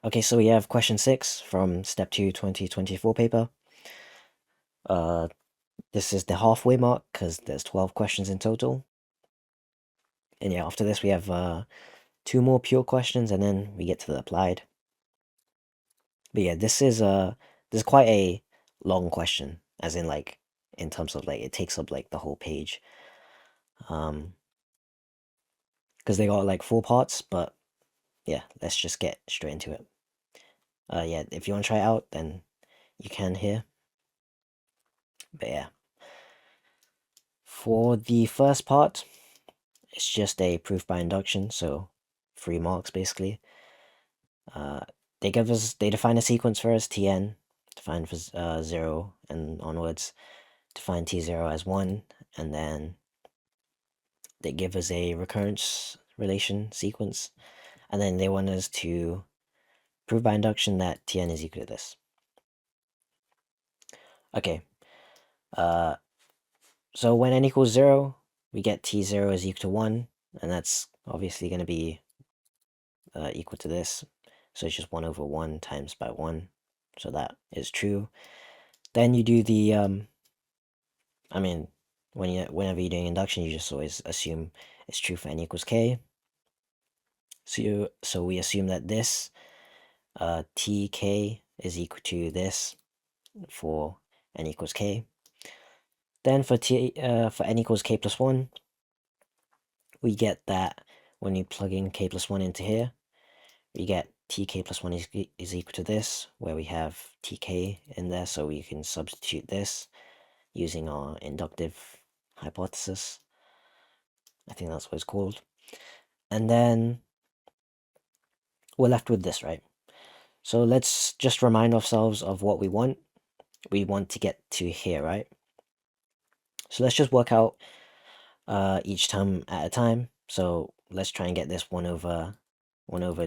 Okay, so we have question 6 from Step 2 2024 paper. Uh, this is the halfway mark because there's 12 questions in total. And yeah, after this we have 2 more pure questions and then we get to the applied. But yeah, this is quite a long question, as in like in terms of like it takes up like the whole page. Because they got like 4 parts, but yeah, let's just get straight into it. Yeah, if you want to try it out, then you can here. But yeah, for the first part, it's just a proof by induction, so 3 marks basically. Uh, they define a sequence for us, Tn, defined for 0 and onwards, define T0 as 1, and then they give us a recurrence relation sequence, and then they want us to prove by induction that Tn is equal to this. Okay, uh, so when n equals 0, we get T0 is equal to 1, and that's obviously going to be equal to this. So it's just 1 over 1 times by 1. So that is true. Then you do the, I mean, whenever you're doing induction, you just always assume it's true for n equals k. So we assume that this tk is equal to this for n equals k. Then for n equals k plus 1, we get that when you plug in k plus 1 into here, we get tk plus 1 is equal to this, where we have tk in there, so we can substitute this using our inductive hypothesis. I think that's what it's called. And then we're left with this, right? So let's just remind ourselves of what we want. We want to get to here, right? So let's just work out each term at a time. So let's try and get this 1 over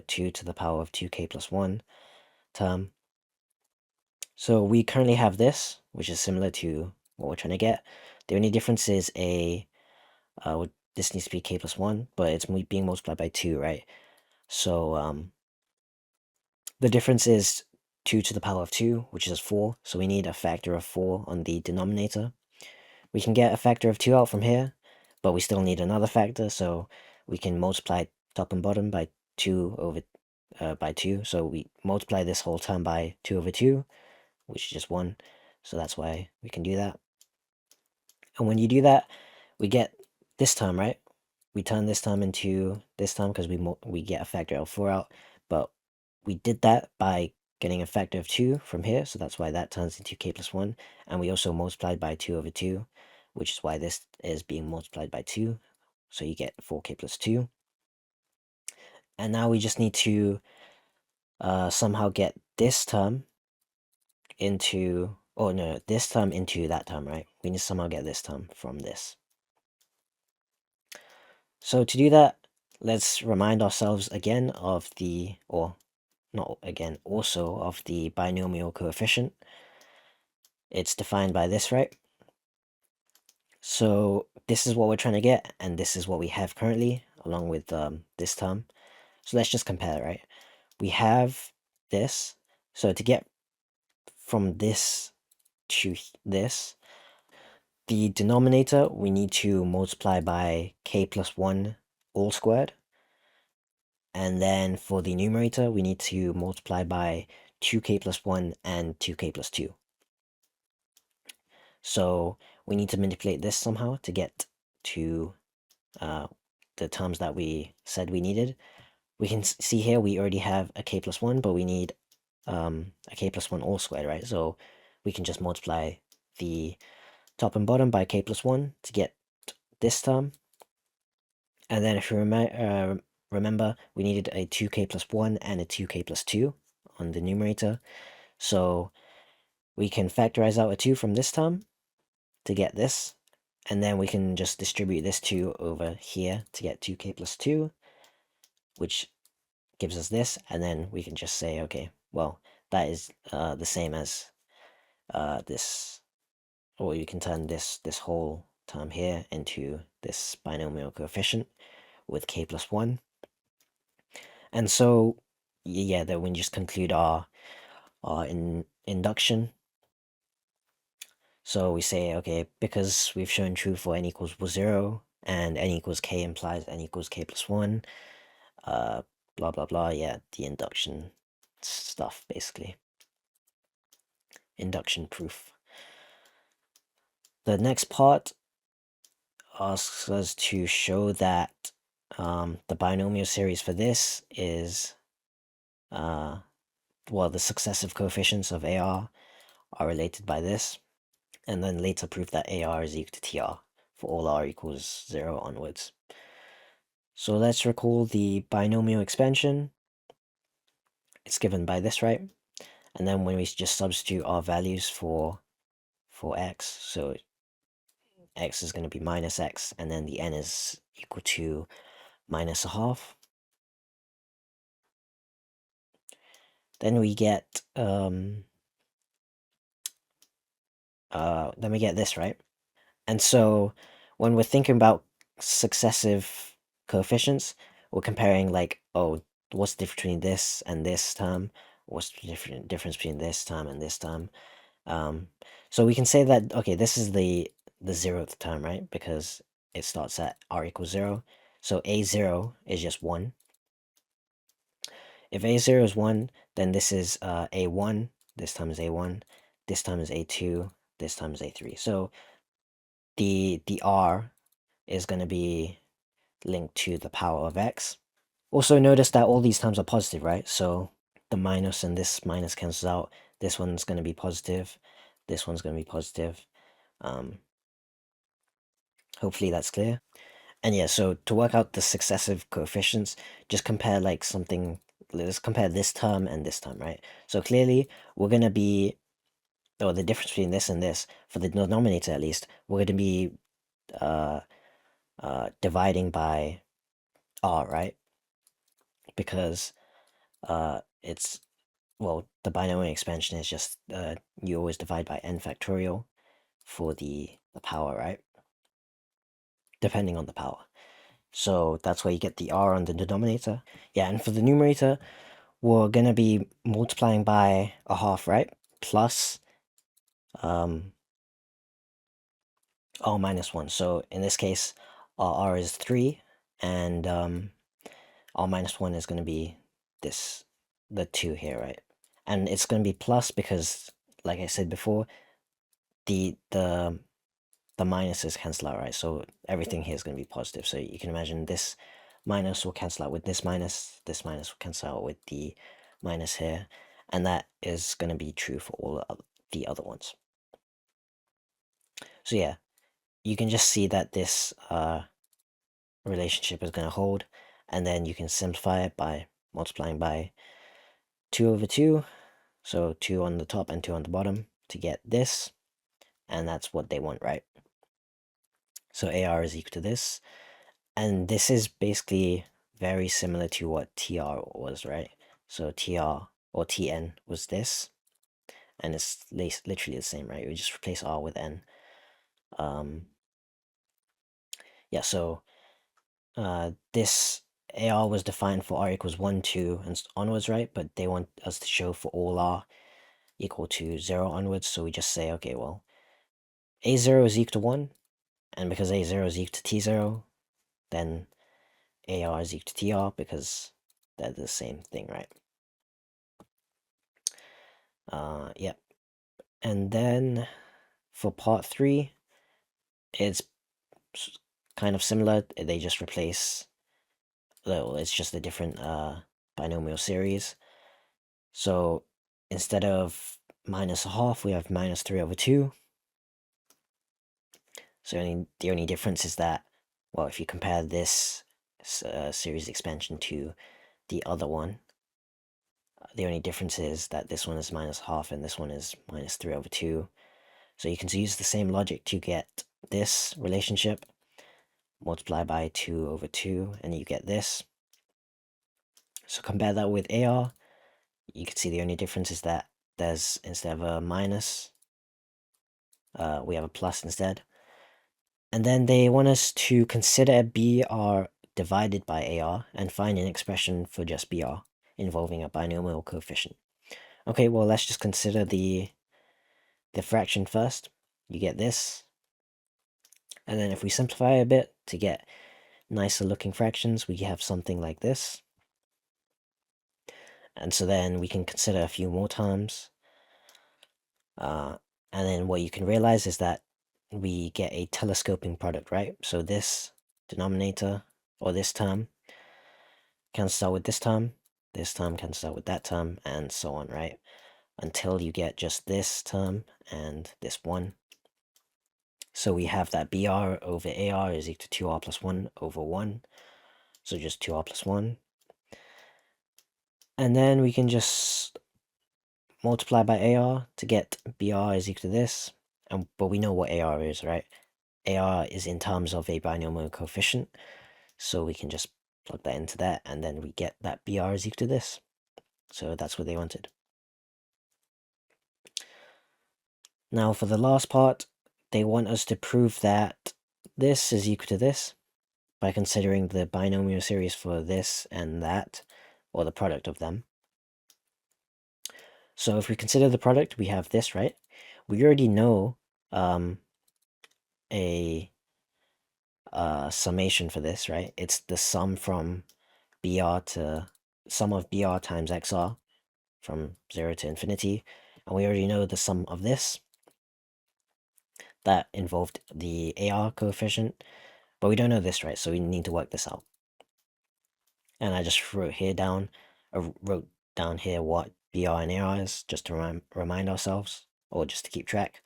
2 to the power of 2k plus 1 term. So we currently have this, which is similar to what we're trying to get. The only difference is this needs to be k plus 1, but it's being multiplied by 2, right? So the difference is 2 to the power of 2, which is 4. So we need a factor of 4 on the denominator. We can get a factor of 2 out from here, but we still need another factor, so we can multiply top and bottom by 2 over by 2. So we multiply this whole term by 2 over 2, which is just 1. So that's why we can do that. And when you do that, we get this term, right? We turn this term into this term because we get a factor of 4 out, but we did that by getting a factor of 2 from here, so that's why that turns into k plus 1, and we also multiplied by 2 over 2, which is why this is being multiplied by 2, so you get 4k plus 2. And now we just need to somehow get this term into, oh no, this term into that term, right? We need to somehow get this term from this. So to do that, let's remind ourselves again of the, or not again, also of the binomial coefficient. It's defined by this, right? So this is what we're trying to get, and this is what we have currently, along with this term. So let's just compare, right? We have this. So to get from this to this, the denominator, we need to multiply by k plus 1 all squared. And then for the numerator, we need to multiply by 2k plus 1 and 2k plus 2. So we need to manipulate this somehow to get to the terms that we said we needed. We can see here we already have a k plus 1, but we need a k plus 1 all squared, right? So we can just multiply the top and bottom by k plus 1 to get this term. And then if you remember, we needed a 2k plus 1 and a 2k plus 2 on the numerator. So we can factorize out a 2 from this term to get this. And then we can just distribute this 2 over here to get 2k plus 2, which gives us this. And then we can just say, okay, well, that is the same as this, or you can turn this whole term here into this binomial coefficient with k plus 1. And so yeah, that we just conclude our induction. So we say, okay, because we've shown true for n equals 0 and n equals k implies n equals k plus 1, blah blah blah. Yeah, the induction stuff, basically. Induction proof. The next part asks us to show that the binomial series for this is, well, the successive coefficients of AR are related by this, and then later prove that AR is equal to TR for all R equals 0 onwards. So let's recall the binomial expansion. It's given by this, right? And then when we just substitute our values for x, so x is going to be minus x, and then the n is equal to minus a half. Then we get this, right? And so when we're thinking about successive coefficients, we're comparing like, oh, what's the difference between this and this term? What's the difference between this term and this term? So we can say that, okay, this is the 0th term, right? Because it starts at r equals 0. So a0 is just 1. If a0 is 1, then this is a1, this time is a1, this time is a2, this time is a3. So the r is going to be linked to the power of x. Also notice that all these terms are positive, right? So the minus and this minus cancels out. This one's going to be positive. This one's going to be positive. Hopefully that's clear. And yeah, so to work out the successive coefficients, just compare like something, let's compare this term and this term, right? So clearly we're going to be, or the difference between this and this, for the denominator at least, we're going to be dividing by r, right? Because it's, well, the binomial expansion is just, you always divide by n factorial for the power, right? Depending on the power. So that's where you get the r on the denominator. Yeah, and for the numerator, we're going to be multiplying by a half, right? Plus r minus 1. So in this case, our r is 3, and r minus 1 is going to be this, the 2 here, right? And it's going to be plus because, like I said before, the minuses cancel out, right? So everything here is going to be positive. So you can imagine this minus will cancel out with this minus will cancel out with the minus here, and that is going to be true for all the other ones. So yeah, you can just see that this relationship is going to hold, and then you can simplify it by multiplying by 2 over 2, so 2 on the top and 2 on the bottom to get this, and that's what they want, right? So AR is equal to this, and this is basically very similar to what TR was, right? So TR or TN was this, and it's literally the same, right? We just replace R with N. Yeah, so this AR was defined for R equals 1, 2, and onwards, right? But they want us to show for all R equal to 0 onwards, so we just say, okay, well, A0 is equal to 1, and because A0 is equal to T0, then AR is equal to TR because they're the same thing, right? Yeah. And then for part 3, it's kind of similar. They just replace, well, it's just a different binomial series. So instead of minus a half, we have minus 3 over 2. So the only difference is that, well, if you compare this series expansion to the other one, the only difference is that this one is minus half and this one is minus 3 over 2. So you can use the same logic to get this relationship, multiply by 2 over 2, and you get this. So compare that with AR, you can see the only difference is that there's, instead of a minus, we have a plus instead. And then they want us to consider BR divided by AR and find an expression for just BR. involving a binomial coefficient. Okay, well, let's just consider the fraction first. You get this, and then if we simplify a bit to get nicer looking fractions, we have something like this. And so then we can consider a few more terms. And then what you can realize is that we get a telescoping product, right? So this denominator, or this term, cancels out with this term cancels out with that term, and so on, right? Until you get just this term and this one. So we have that BR over AR is equal to 2R plus 1 over 1. So just 2R plus 1. And then we can just multiply by AR to get BR is equal to this. But we know what AR is, right? AR is in terms of a binomial coefficient. So we can just plug that into that, and then we get that BR is equal to this. So that's what they wanted. Now for the last part, they want us to prove that this is equal to this by considering the binomial series for this and that, or the product of them. So if we consider the product, we have this, right? We already know a summation for this, right? It's the sum from BR to sum of BR times XR from 0 to infinity. And we already know the sum of this. That involved the AR coefficient, but we don't know this, right? So we need to work this out. And I just wrote down here what BR and AR is, just to remind ourselves, or just to keep track.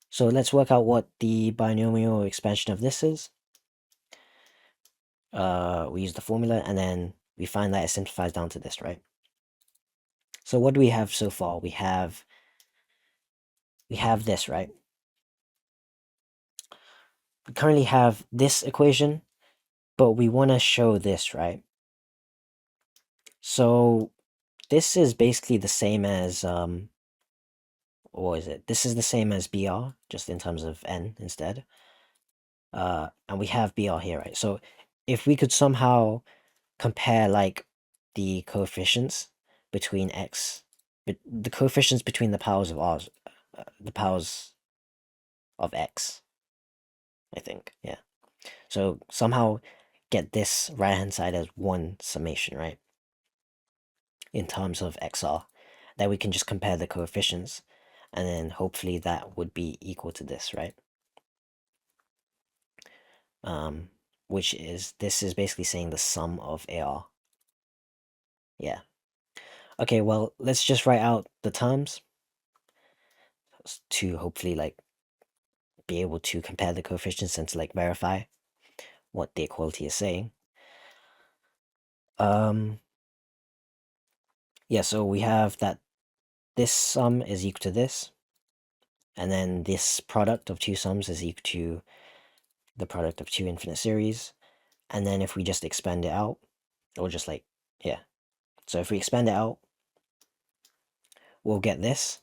So let's work out what the binomial expansion of this is. We use the formula, and then we find that it simplifies down to this, right? So what do we have so far? We have this, right? We currently have this equation, but we want to show this, right? So this is basically the same as what is it? This is the same as BR, just in terms of n instead. And we have BR here, right? So if we could somehow compare like the coefficients between x, but the coefficients between the powers of r, the powers of x, I think, yeah. So somehow get this right hand side as one summation, right? In terms of xr, that we can just compare the coefficients, and then hopefully that would be equal to this, right? Which is, this is basically saying the sum of AR. Yeah. Okay, well, let's just write out the terms to hopefully like be able to compare the coefficients and to like verify what the equality is saying. Yeah, so we have that this sum is equal to this, and then this product of two sums is equal to the product of two infinite series. And then if we just expand it out, or just like, yeah. So if we expand it out, we'll get this.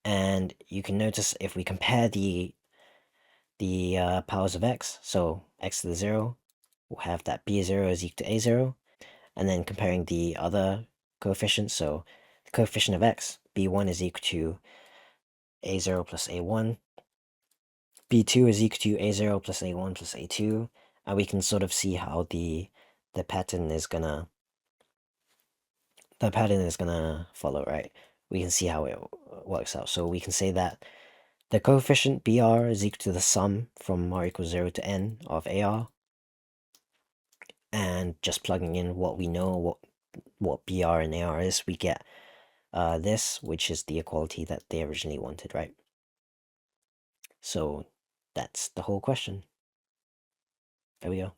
And you can notice if we compare the powers of x, so x to the 0, we'll have that b0 is equal to a0. And then comparing the other coefficients, so the coefficient of x, b1 is equal to a0 plus a1. b2 is equal to a0 plus a1 plus a2. And we can sort of see how the pattern is gonna follow, right? We can see how it works out. So we can say that the coefficient BR is equal to the sum from r equals 0 to n of AR. And just plugging in what we know, what BR and AR is, we get this, which is the equality that they originally wanted, right? So that's the whole question. There we go.